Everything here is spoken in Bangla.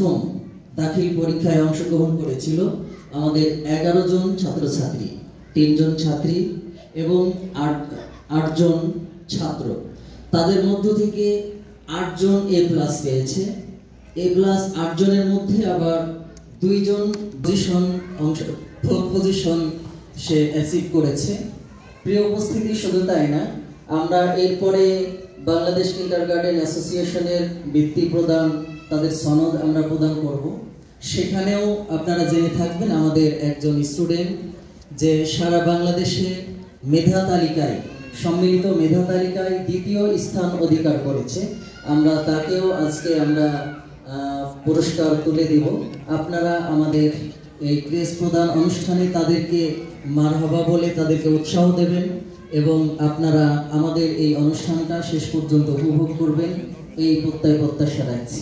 প্রথম দাখিল পরীক্ষায় অংশগ্রহণ করেছিল আমাদের 11 জন ছাত্রছাত্রী, 3 জন ছাত্রী এবং 8 জন ছাত্র। তাদের মধ্য থেকে 8 জন A+ পেয়েছে। A+ 8 জনের মধ্যে আবার 2 জন পজিশন সে অ্যাচিভ করেছে। প্রিয় উপস্থিতি, শুধু তাই না, আমরা এরপরে বাংলাদেশ কিন্ডারগার্টেন অ্যাসোসিয়েশনের বৃত্তি প্রদান, তাদের সনদ আমরা প্রদান করব। সেখানেও আপনারা জেনে থাকবেন আমাদের একজন স্টুডেন্ট যে সারা বাংলাদেশে মেধা তালিকায়, সম্মিলিত মেধা তালিকায় 2য় স্থান অধিকার করেছে। আমরা তাকেও আজকে আমরা পুরস্কার তুলে দেব। আপনারা আমাদের এই ক্রেজ প্রদান অনুষ্ঠানে তাদেরকে মারহাবা বলে তাদেরকে উৎসাহ দেবেন এবং আপনারা আমাদের এই অনুষ্ঠানটা শেষ পর্যন্ত উপভোগ করবেন, এই প্রত্যাশা রাখছি।